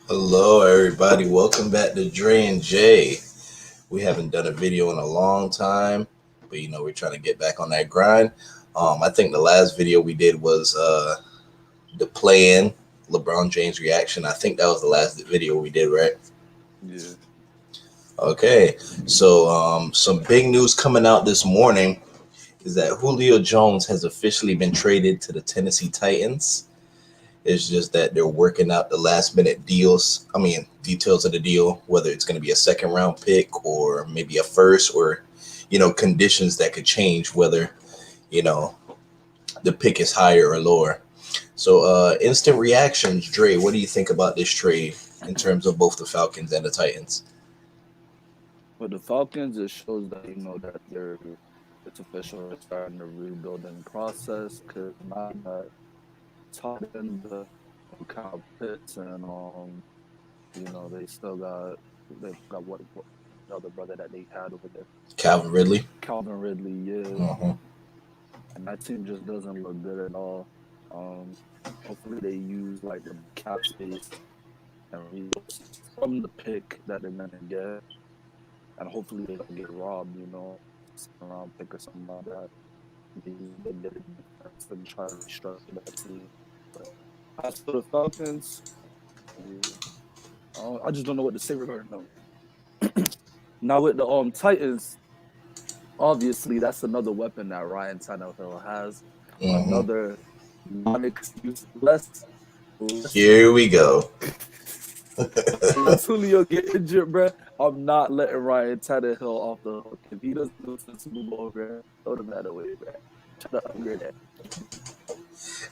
Hello, everybody. Welcome back to Dre Jay. We haven't done a video in a long time, but we're trying to get back on that grind. I think the last video we did was the play-in LeBron James reaction. I think that was the last video we did, right? Yeah. Okay, so some big news coming out this morning is that Julio Jones has officially been traded to the Tennessee Titans. It's just that they're working out the last minute details of the deal, whether it's going to be a second round pick or maybe a first or, conditions that could change whether, you know, the pick is higher or lower. So, instant reactions, Dre, what do you think about this trade in terms of both the Falcons and the Titans? But the Falcons, it shows that that it's official. They're starting the rebuilding process because now that tight end Kyle Pitts and they still got what the other brother that they had over there, Calvin Ridley? Calvin Ridley, yeah, Mm-hmm. and that team just doesn't look good at all. Um, Hopefully they use like the cap space and resources from the pick that they're gonna get, and hopefully they don't get robbed. Second round pick or something like that. They get a defense and try to restructure that team. But as for the Falcons, I just don't know what to say regarding them. Now with the Titans, obviously that's another weapon that Ryan Tannehill has. Mm-hmm. Another non-excuse, less Here we go. unless Julio get injured, bro. I'm not letting Ryan Tannehill off the hook. If he doesn't go to the Super Bowl, bro, throw the man away, bro. Try to upgrade that.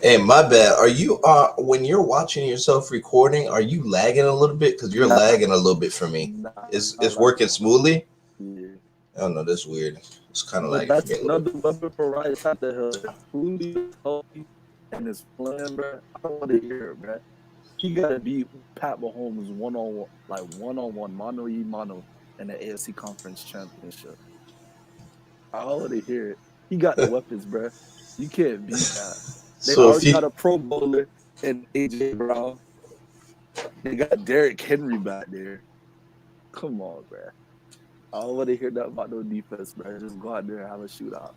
Hey, my bad. Are you when you're watching yourself recording, are you lagging a little bit? Because you're Nah, lagging a little bit for me. nah, It's like working smoothly. yeah. I don't know. That's weird. It's kind of But lagging for that's me a little another bit. weapon for Ryan Tannehill. Julio healthy and is playing, bro. I don't want to hear it, bro. He gotta beat Pat Mahomes one-on-one, mano y mano in the AFC Conference Championship. I don't want to hear it. He got the weapons, bro. You can't beat that. They So if already you, got a Pro Bowler in AJ Brown. They got Derrick Henry back there. Come on, bro. I don't want to hear that about no defense, bro. Just go out there and have a shootout.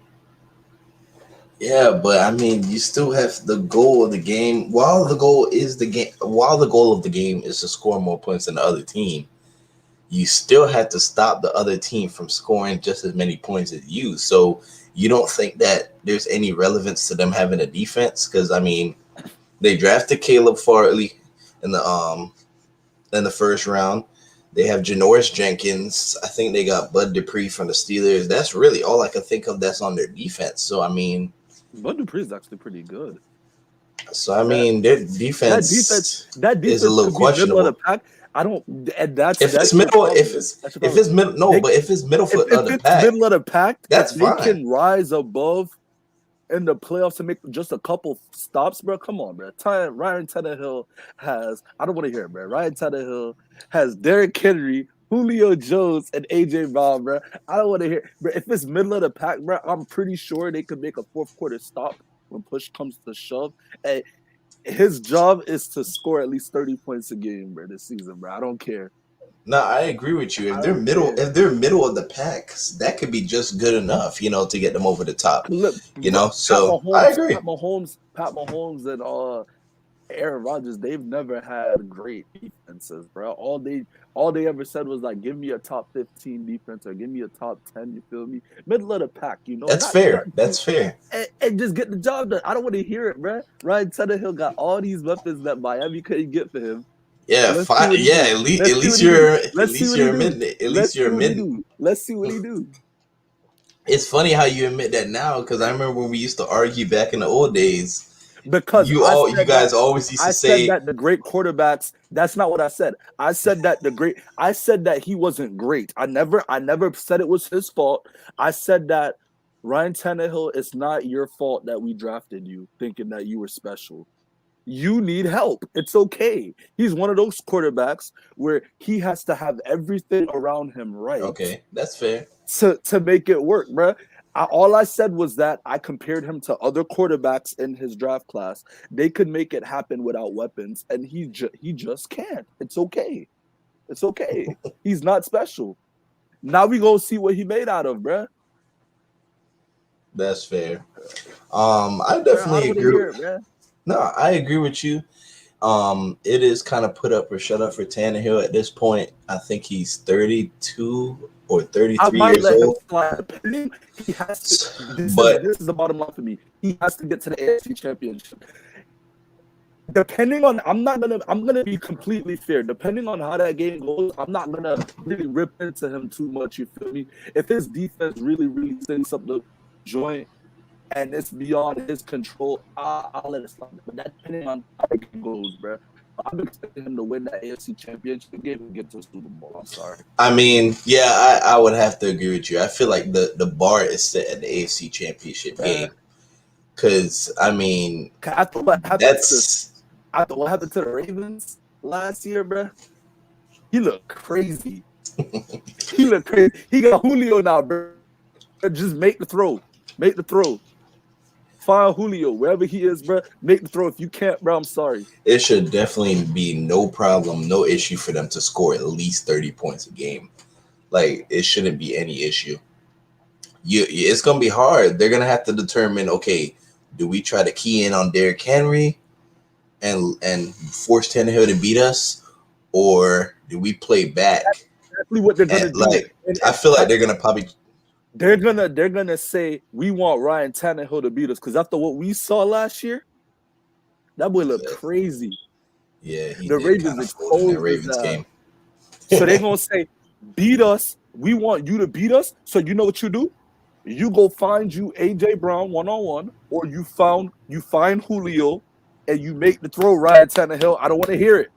yeah, but I mean, you still have the goal of the game. While the goal of the game is to score more points than the other team, you still have to stop the other team from scoring just as many points as you. So you don't think that there's any relevance to them having a defense? Because I mean, they drafted Caleb Farley in the first round. They have Janoris Jenkins. I think they got Bud Dupree from the Steelers. That's really all I can think of that's on their defense. Bud Dupree is actually pretty good. Their That defense, defense that is a defense little could be middle of the questionable. pack. I don't, and that's If it's that's your middle, problem. That's your if problem. it's middle, no, They, but if it's middle foot if of the it's pack, middle of the pack, if that's they fine. can rise above in the playoffs and make just a couple stops, bro. Come on, bro. Ryan Tannehill has. I don't want to hear it, bro. Ryan Tannehill has Derrick Henry, Julio Jones, and AJ Brown, bro. I don't want to hear, bro. If it's middle of the pack, bro, I'm pretty sure they could make a fourth quarter stop when push comes to shove. And his job is to score at least 30 points a game, bro, this season, bro. I don't care. No, I agree with you. I don't care. If they're middle of the pack, that could be just good enough, to get them over the top. Look, Pat So I Mahomes, agree. Pat Mahomes, Pat Mahomes, and Aaron Rodgers, they've never had great defenses, bro. All they ever said was like, give me a top 15 defense or give me a top 10. You feel me? Middle of the pack, That's not fair. That's fair. and just get the job done. I don't want to hear it, bro. Ryan Tannehill got all these weapons that Miami couldn't get for him. Yeah, Let's see fine. what he Yeah, do. at Let's see least what he do. you're Let's see what he do. admitting it. At least Let's you're see what he admitting. do. Let's see what he do. It's funny how you admit that now because I remember when we used to argue back in the old days. Because You guys always used to I said say, that the great quarterbacks. That's not what I said. I said that he wasn't great. I never said it was his fault. I said that Ryan Tannehill, it's not your fault that we drafted you, thinking that you were special. You need help. It's okay. He's one of those quarterbacks where he has to have everything around him right okay, that's fair. to make it work, bro. All I said was that I compared him to other quarterbacks in his draft class. They could make it happen without weapons, and he just can't. It's okay. It's okay. He's not special. Now we gonna see what he made out of, bruh. That's fair. I Bruh, I definitely don't want to agree. hear it, bruh. No, I agree with you. It is kind of put up or shut up for Tannehill at this point. I think he's 32 or I 33 might years let him old. slide. Depending, he has to. But This is the bottom line for me. He has to get to the AFC Championship. Depending on, I'm gonna be completely fair. Depending on how that game goes, I'm not gonna really rip into him too much. You feel me? If his defense really stinks up the joint and it's beyond his control, I'll let it slide. But that depending on how the game goes, bro. I'm expecting him to win that AFC Championship game and get to the Super Bowl. I'm sorry. I mean, yeah, I would have to agree with you. I feel like the bar is set at the AFC Championship game. Because, I mean, After what happened that's... After what happened to the Ravens last year, bro, he looked crazy. He looked crazy. He got Julio now, bro. Just make the throw. Make the throw. Find Julio wherever he is, bro. Make the throw. If you can't, bro, I'm sorry. It should definitely be no problem, no issue for them to score at least 30 points a game. Like, it shouldn't be any issue. It's going to be hard. They're going to have to determine, okay, do we try to key in on Derrick Henry and force Tannehill to beat us, or do we play back? That's exactly what they're gonna do. Like, I feel like they're gonna say we want Ryan Tannehill to beat us because after what we saw last year, that boy looked crazy. Yeah, the Ravens exposed that Ravens game. So they're gonna say, beat us. We want you to beat us. So you know what you do? You go find you AJ Brown 1-on-1, or you find Julio. And you make the throw, Ryan Tannehill. I don't want to hear it.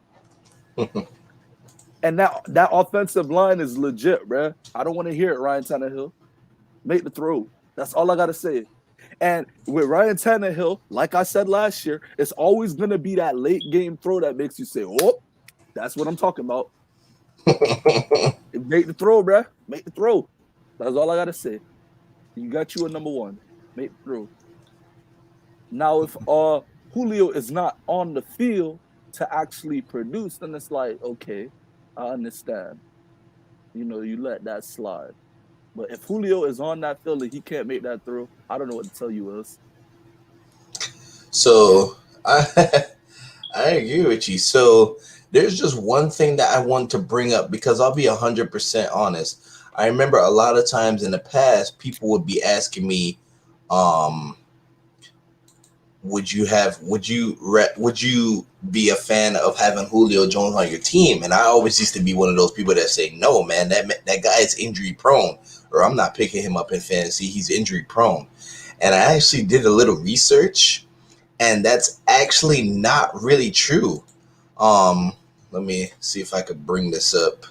And that offensive line is legit, bro. I don't want to hear it, Ryan Tannehill. Make the throw. That's all I got to say. And with Ryan Tannehill, like I said last year, it's always going to be that late game throw that makes you say, oh, that's what I'm talking about. Make the throw, bro. Make the throw. That's all I got to say. You got you a number one. Make the throw. Now, if Julio is not on the field to actually produce, then it's like, okay, I understand. You know, you let that slide. But if Julio is on that field and he can't make that throw, I don't know what to tell you else. So I agree with you. So there's just one thing that I want to bring up because I'll be 100% honest. I remember a lot of times in the past, people would be asking me, would you be a fan of having Julio Jones on your team? And I always used to be one of those people that say, no, man, that guy is injury prone, or I'm not picking him up in fantasy. He's injury prone. And I actually did a little research, and that's actually not really true. Let me see if I could bring this up.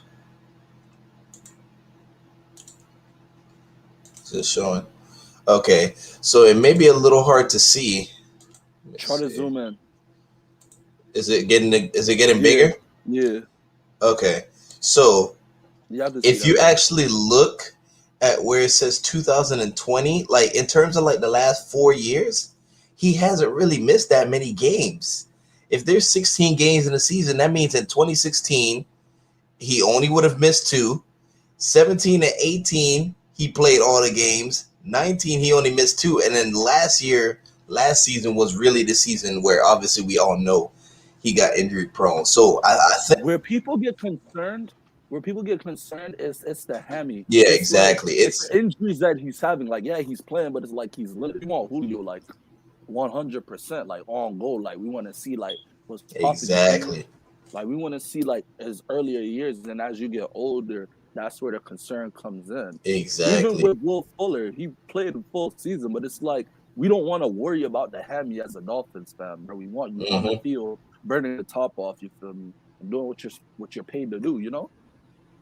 Is it showing? Okay, so it may be a little hard to see. Try to zoom in. Is it getting bigger? Yeah. Okay. So if you actually look at where it says 2020, like in terms of like the last 4 years, he hasn't really missed that many games. If there's 16 games in a season, that means in 2016, he only would have missed 2. 17 and 18, he played all the games. 19, he only missed 2. And then last season was really the season where obviously we all know he got injury prone. So I think where people get concerned is it's the hammy. Yeah, it's exactly. Like, it's injuries that he's having. Like, yeah, he's playing, but it's like he's literally want Julio like 100% like on goal. Like we want to see like what's exactly. Like we want to see like his earlier years, and as you get older, that's where the concern comes in. Exactly. Even with Will Fuller, he played a full season, but it's like we don't want to worry about the hammy as a Dolphins fan, bro. We want you on the field, burning the top off. You feel me? And doing what you're paid to do. You know?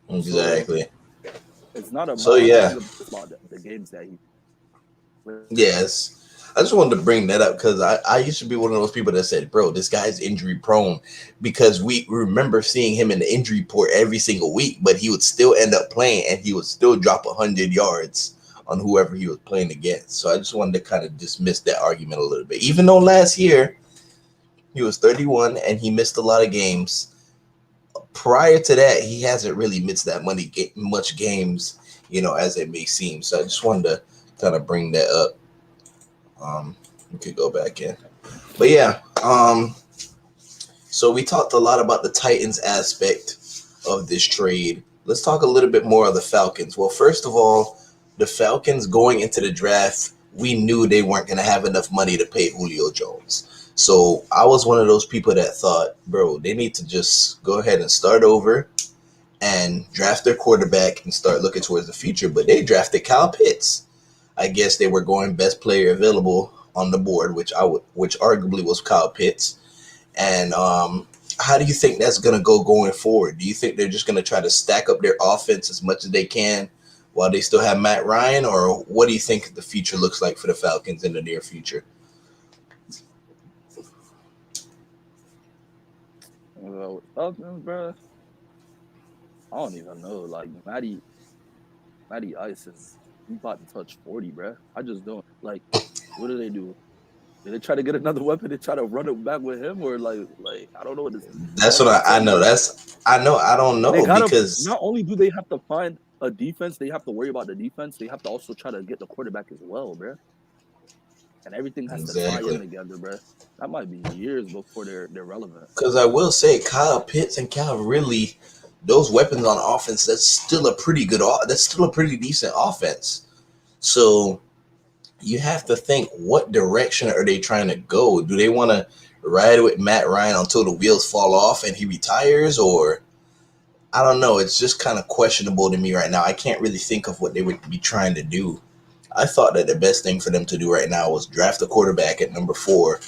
Exactly. So, it's not about the games that he. Yes. I just wanted to bring that up because I used to be one of those people that said, bro, this guy's injury prone, because we remember seeing him in the injury report every single week, but he would still end up playing and he would still drop 100 yards on whoever he was playing against. So I just wanted to kind of dismiss that argument a little bit. Even though last year he was 31 and he missed a lot of games, prior to that, he hasn't really missed that much games, as it may seem. So I just wanted to kind of bring that up. We could go back in, but yeah. So we talked a lot about the Titans aspect of this trade. Let's talk a little bit more of the Falcons. Well, first of all, the Falcons going into the draft, we knew they weren't going to have enough money to pay Julio Jones. So I was one of those people that thought, bro, they need to just go ahead and start over and draft their quarterback and start looking towards the future. But they drafted Kyle Pitts. I guess they were going best player available on the board, which arguably was Kyle Pitts. And how do you think that's going to go going forward? Do you think they're just going to try to stack up their offense as much as they can while they still have Matt Ryan? Or what do you think the future looks like for the Falcons in the near future? Well, Falcons, bro, I don't even know. Like, Matty Ice is about to touch 40, bro. I just don't. Like, what do? Did they try to get another weapon and try to run it back with him, or like I don't know what this. That's what I know. I don't know They gotta, because not only do they have to find a defense, they have to worry about the defense. They have to also try to get the quarterback as well, bro. And everything has to tie in together, bro. That might be years before they're relevant. Because I will say, Kyle Pitts and Cal really, those weapons on offense. That's still a pretty decent offense. So you have to think, what direction are they trying to go? Do they want to ride with Matt Ryan until the wheels fall off and he retires, or I don't know. It's just kind of questionable to me right now. I can't really think of what they would be trying to do. I thought that the best thing for them to do right now was draft a quarterback at number 4.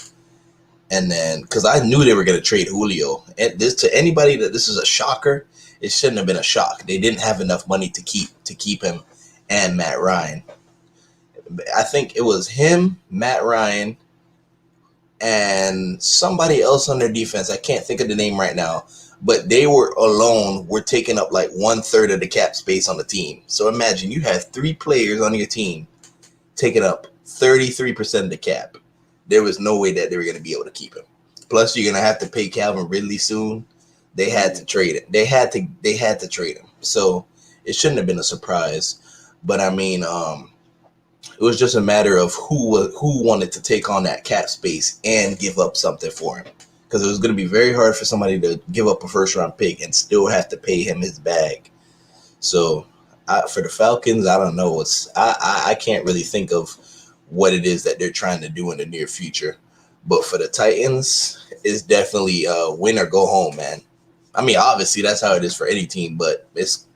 And then, because I knew they were going to trade Julio. And this, to anybody that this is a shocker, it shouldn't have been a shock. They didn't have enough money to keep him and Matt Ryan. I think it was him, Matt Ryan, and somebody else on their defense. I can't think of the name right now, but they were taking up like 1/3 of the cap space on the team. So imagine you have 3 players on your team taking up 33% of the cap. There was no way that they were going to be able to keep him. Plus, you're going to have to pay Calvin Ridley soon. They had to trade it. They had to trade him. So it shouldn't have been a surprise. But I mean, it was just a matter of who wanted to take on that cap space and give up something for him. Because it was going to be very hard for somebody to give up a first-round pick and still have to pay him his bag. So for the Falcons, I don't know. I can't really think of what it is that they're trying to do in the near future. But for the Titans, it's definitely win or go home, man. I mean, obviously, that's how it is for any team, but it's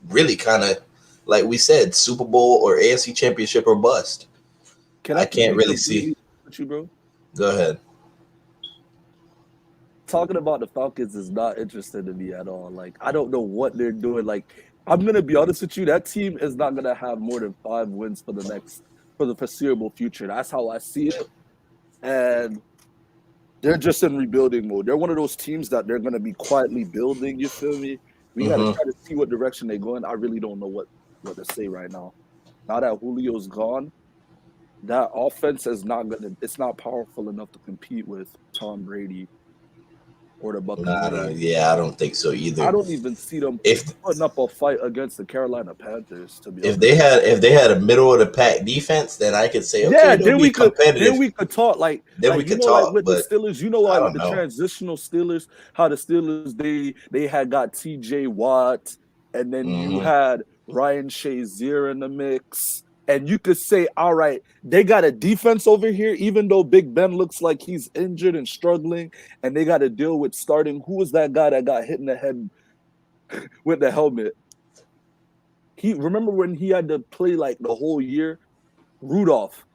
really kind of, like we said, Super Bowl or AFC Championship or bust. I can't really see. With you, bro? Go ahead. Talking about the Falcons is not interesting to me at all. Like, I don't know what they're doing. Like, I'm going to be honest with you. That team is not going to have more than 5 wins for the foreseeable future. That's how I see it. And they're just in rebuilding mode. They're one of those teams that they're going to be quietly building. You feel me? We got to try to see what direction they're going. I really don't know what to say right now. Now that Julio's gone, that offense is it's not powerful enough to compete with Tom Brady or the Buccaneers. I don't think so either. I don't even see them putting up a fight against the Carolina Panthers. To be honest, if they had a middle of the pack defense, then I could say, okay, then we could talk with the Steelers. You know, like with the transitional Steelers, how the Steelers they had got T.J. Watt, and then you had Ryan Shazier in the mix. And you could say, all right, they got a defense over here, even though Big Ben looks like he's injured and struggling, and they got to deal with starting. Who was that guy that got hit in the head with the helmet? Remember when he had to play like the whole year? Rudolph.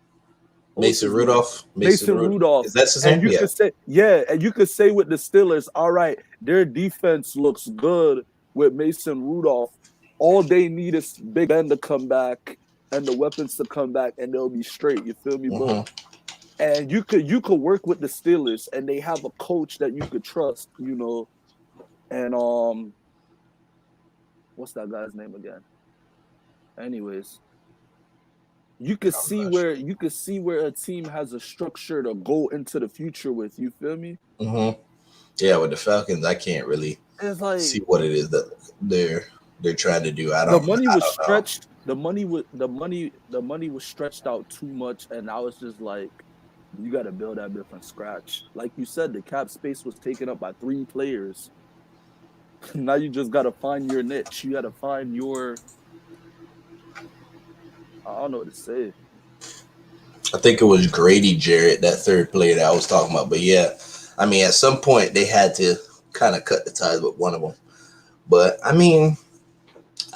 Mason Rudolph. Mason Rudolph. That's his name? And you could say with the Steelers, all right, their defense looks good with Mason Rudolph. All they need is Big Ben to come back and the weapons to come back, and they'll be straight. You feel me, bro? And you could work with the Steelers, and they have a coach that you could trust, you know. And what's that guy's name again? Anyways, you could I'm see not sure. where a team has a structure to go into the future with. You feel me? Yeah, with the Falcons, I can't really It's see like what it is that they're trying to do. the money I was don't know. stretched. The money was stretched out too much, and I was just like, you got to build that bit from scratch. Like you said, the cap space was taken up by 3 players. Now you just got to find your niche. You got to find your. I don't know what to say. I think it was Grady Jarrett, that third player that I was talking about. But yeah, I mean, at some point they had to kind of cut the ties with one of them. But I mean,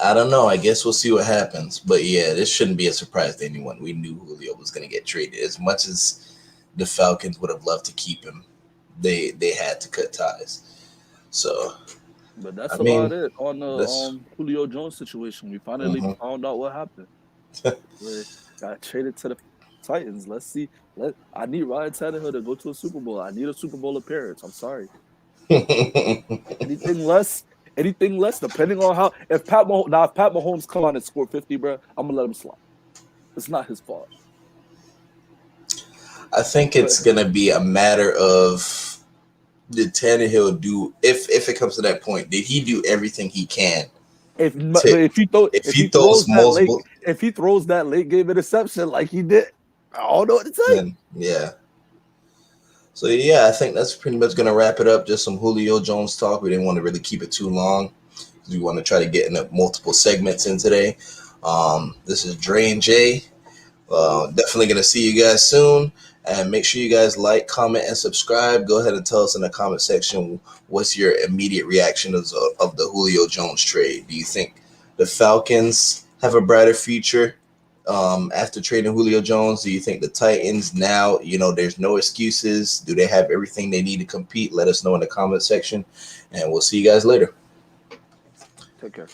I don't know. I guess we'll see what happens. But yeah, this shouldn't be a surprise to anyone. We knew Julio was going to get traded. As much as the Falcons would have loved to keep him, they had to cut ties. So But I that's about mean, it on the this. Julio Jones situation. We finally Mhm. found out what happened. We got traded to the Titans. Let's see. I need Ryan Tannehill to go to a Super Bowl. I need a Super Bowl appearance. I'm sorry. Anything less, anything less, depending on how if Pat Mahomes come on and score 50, bro, I'm gonna let him slide. It's not his fault. I think But it's gonna be a matter of did Tannehill do if it comes to that point, did he do everything he can but to if if he he throws multiple throws that late game interception like he did, I don't know what to tell you. then yeah. So yeah, I think that's pretty much gonna wrap it up. Just some Julio Jones talk. We didn't want to really keep it too long. We want to try to get in multiple segments in today. This is Dre and Jay. Definitely going to see you guys soon. And make sure you guys like, comment, and subscribe. Go ahead and tell us in the comment section what's your immediate reaction of the Julio Jones trade. Do you think the Falcons have a brighter future after trading Julio Jones? Do you think the Titans now, there's no excuses? Do they have everything they need to compete? Let us know in the comment section. And we'll see you guys later. Take care.